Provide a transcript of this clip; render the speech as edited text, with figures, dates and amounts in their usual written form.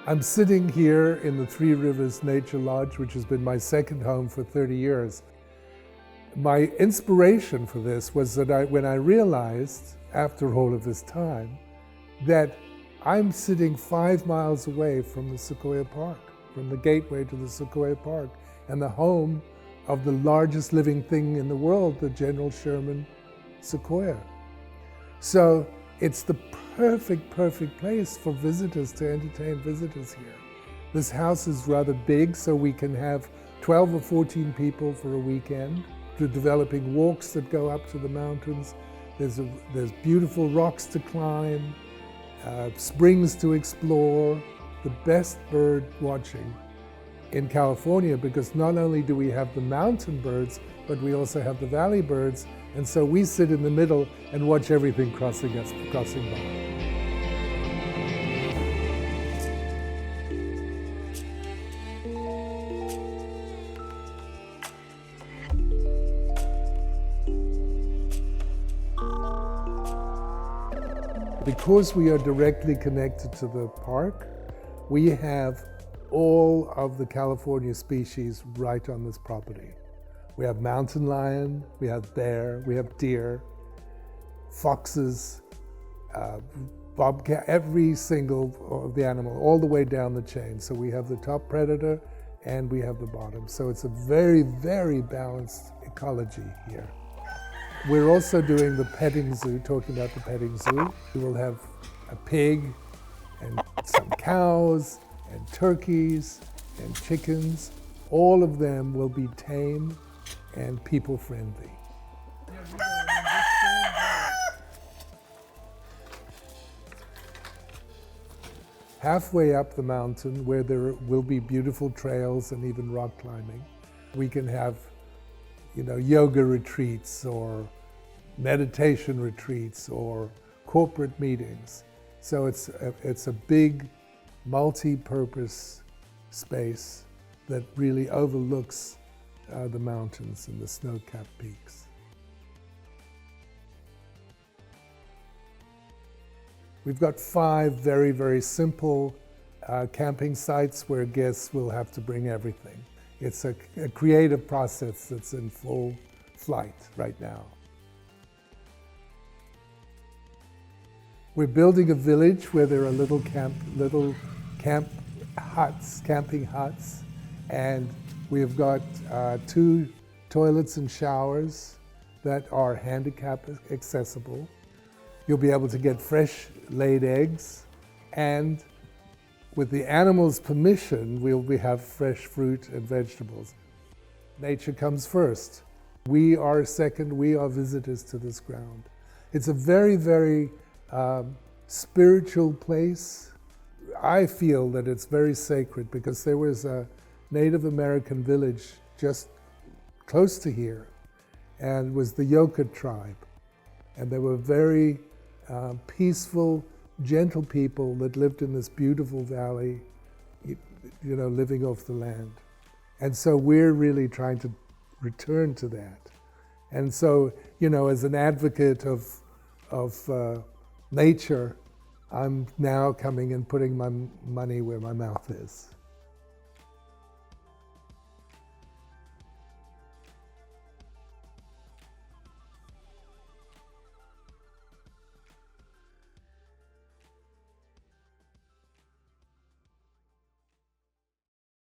I'm sitting here in the Three Rivers Nature Lodge, which has been my second home for 30 years. My inspiration for this was that when I realized, after all of this time, that I'm sitting 5 miles away from the Sequoia Park, from the gateway to the Sequoia Park, and the home of the largest living thing in the world, the General Sherman Sequoia. So it's the perfect place for visitors, to entertain visitors here. This house is rather big, so we can have 12 or 14 people for a weekend. We're developing walks that go up to the mountains. There's beautiful rocks to climb, springs to explore, the best bird watching in California, because not only do we have the mountain birds, but we also have the valley birds, and so we sit in the middle and watch everything crossing by. Because we are directly connected to the park, we have all of the California species right on this property. We have mountain lion, we have bear, we have deer, foxes, bobcat, every single of the animal, all the way down the chain. So we have the top predator and we have the bottom. So it's a very balanced ecology here. We're also doing the petting zoo, talking about the petting zoo. We will have a pig and some cows and turkeys and chickens. All of them will be tame and people-friendly. Halfway up the mountain, where there will be beautiful trails and even rock climbing, we can have yoga retreats or meditation retreats or corporate meetings. So it's a big multi-purpose space that really overlooks the mountains and the snow-capped peaks. We've got 5 very simple camping sites where guests will have to bring everything. It's a creative process that's in full flight right now. We're building a village where there are little camping huts, and we have got 2 toilets and showers that are handicap accessible. You'll be able to get fresh laid eggs, and with the animals' permission, we'll have fresh fruit and vegetables. Nature comes first. We are second. We are visitors to this ground. It's a very spiritual place. I feel that it's very sacred because there was a Native American village just close to here, and it was the Yoka tribe. And they were very peaceful, gentle people that lived in this beautiful valley, living off the land. And so we're really trying to return to that. And so, as an advocate of nature, I'm now coming and putting my money where my mouth is.